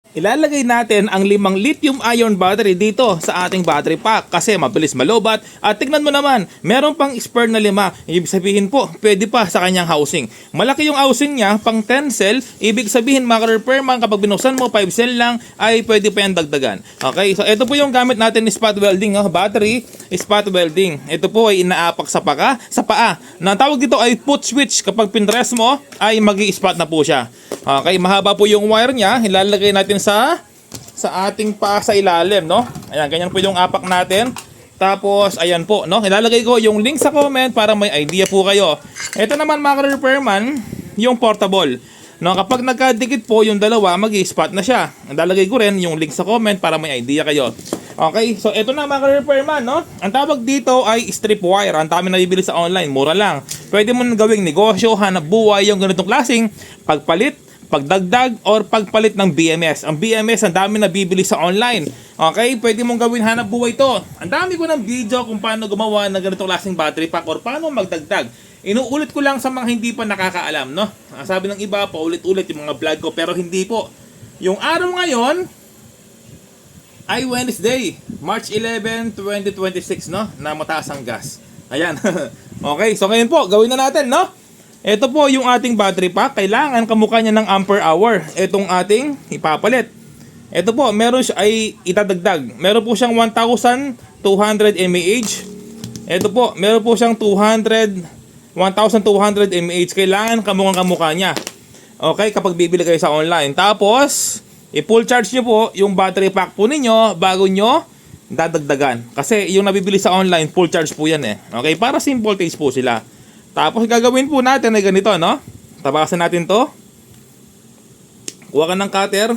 Ilalagay natin ang 5 lithium-ion battery dito sa ating battery pack kasi mabilis malobat at tignan mo naman, meron pang spare na 5. Ibig sabihin po, pwede pa sa kanyang housing. Malaki yung housing niya, pang 10 cell. Ibig sabihin mga repairman, kapag binuksan mo 5 cell lang ay pwede pa yan dagdagan. Okay, so ito po yung gamit natin ni spot welding, battery spot welding. Ito po ay inaapak sa paa. Na tawag dito ay foot switch. Kapag pinress mo ay magi-spot na po siya. Okay, mahaba po yung wire niya. Ilalagay natin sa ating paa sa ilalim, no? Ayan, ganyan po yung apak natin. Tapos, ayan po, no? Ilalagay ko yung link sa comment para may idea po kayo. Ito naman mga repairman, yung portable. No, kapag nagkadikit po yung dalawa, mag-i-spot na siya. Ilalagay ko rin yung link sa comment para may idea kayo. Okay, so ito na mga repairman, no? Ang tawag dito ay strip wire. Ang dami nabibili sa online, mura lang. Pwede mo gawing negosyo, hanap buhay, yung ganitong klaseng pagpalit, pagdagdag, or pagpalit ng BMS. Ang BMS, ang dami nabibili sa online. Okay, pwede mong gawin hanap buhay to. Ang dami ko ng video kung paano gumawa ng ganitong klaseng battery pack or paano magdagdag. Inuulit ko lang sa mga hindi pa nakakaalam, no? Sabi ng iba, paulit-ulit yung mga vlog ko, pero hindi po. Yung araw ngayon ay Wednesday, March 11, 2026, no? Na mataas ang gas. Ayan. Okay, so ngayon po, gawin na natin, no? Ito po yung ating battery pack. Kailangan kamukha niya ng ampere hour. Itong ating ipapalit. Ito po, meron siya ay itadagdag. Meron po siyang 1,200 mAh. Ito po, meron po siyang 1,200 mAh. Kailangan kamukha niya. Okay, kapag bibili kayo sa online. Tapos, i-full charge nyo po yung battery pack po ninyo bago nyo dadagdagan. Kasi yung nabibili sa online, full charge po yan eh. Okay, para simple voltage po sila. Tapos gagawin po natin ay ganito, no? Tabasan natin to. Kuha ka ng cutter.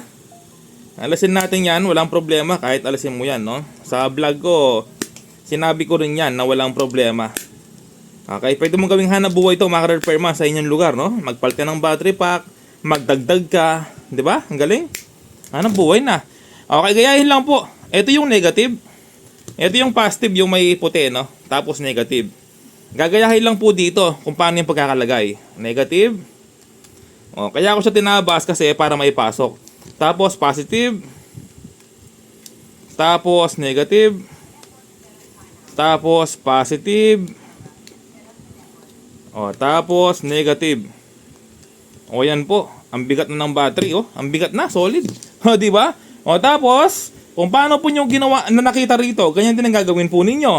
Alasin natin yan, walang problema kahit alasin mo yan, no? Sa vlog ko, sinabi ko rin yan na walang problema. Okay, pwede mong gawing hanap buhay ito mga repairman sa inyong lugar, no? Magpalit ka ng battery pack, magdagdag ka, di ba? Ang galing. Hanap buhay na. Okay, gayahin lang po. Ito yung negative. Ito yung positive, yung may puti, no? Tapos negative. Gagayahin lang po dito kung paano yung pagkakalagay. Negative. O, kaya ako siya tinabas kasi para maipasok. Tapos positive. Tapos negative. Tapos positive. O, tapos negative. O, yan po. Ang bigat na ng battery, oh. Ang bigat na, solid. O, di ba? O, tapos, kung paano po yung ginawa na nakita rito, ganyan din ang gagawin po ninyo.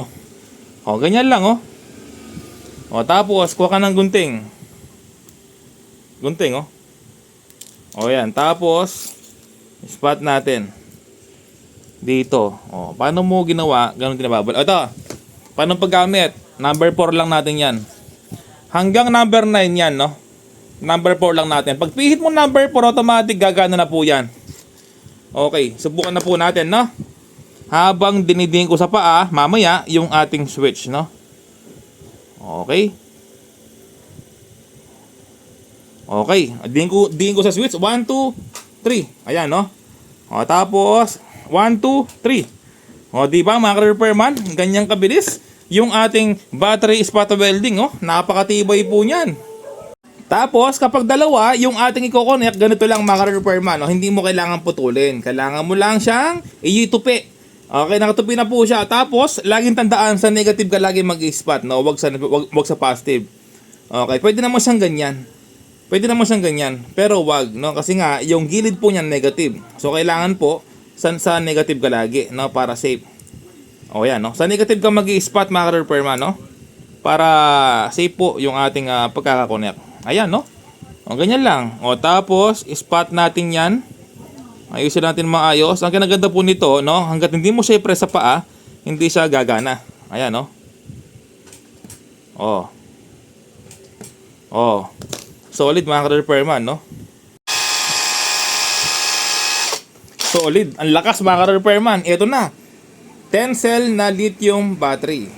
O, ganyan lang, oh. O, tapos, kuha ka ng gunting. Gunting, oh. O, yan. Tapos, spot natin. Dito. O, paano mo ginawa? Ganun din nababal. O, ito. Paano paggamit? Number 4 lang natin yan. Hanggang number 9 yan, no? Number 4 lang natin. Pag pihit mo number 4, automatic gagana na po yan. Okay. Subukan na po natin, no? Habang diniding ko sa paa, mamaya, yung ating switch, no? Okay. Okay. Diin ko sa switch. 1, 2, 3. Ayan, no? O, tapos, 1, 2, 3. O, diba mga repairman? Ganyang kabilis. Yung ating battery spot welding, oh. Napakatibay po niyan. Tapos, kapag dalawa, yung ating i-connect, ganito lang mga repairman, no? Hindi mo kailangan putulin. Kailangan mo lang siyang itupi. Okay, nakatupi na po siya. Tapos, laging tandaan sa negative ka lagi mag-spot, no? Wag sa positive. Okay, pwede naman siyang ganyan. Pwede naman siyang ganyan, pero wag, no? Kasi nga yung gilid po niyan negative. So kailangan po sa negative ka lagi, no? Para safe. O yan, no? Sa negative ka mag-spot mga repairman, no? Para safe po yung ating pagkakakonect. Ayan, no? O ganyan lang. O tapos, spot natin yan. Ayusin natin maayos. Ang kinaganda po nito, no? Hanggat hindi mo siya i-press sa paa, hindi siya gagana. Ayan, no? Oh. Oh. Solid mga repairman, no? Solid. Ang lakas mga repairman. Ito na. 10 cell na lithium battery.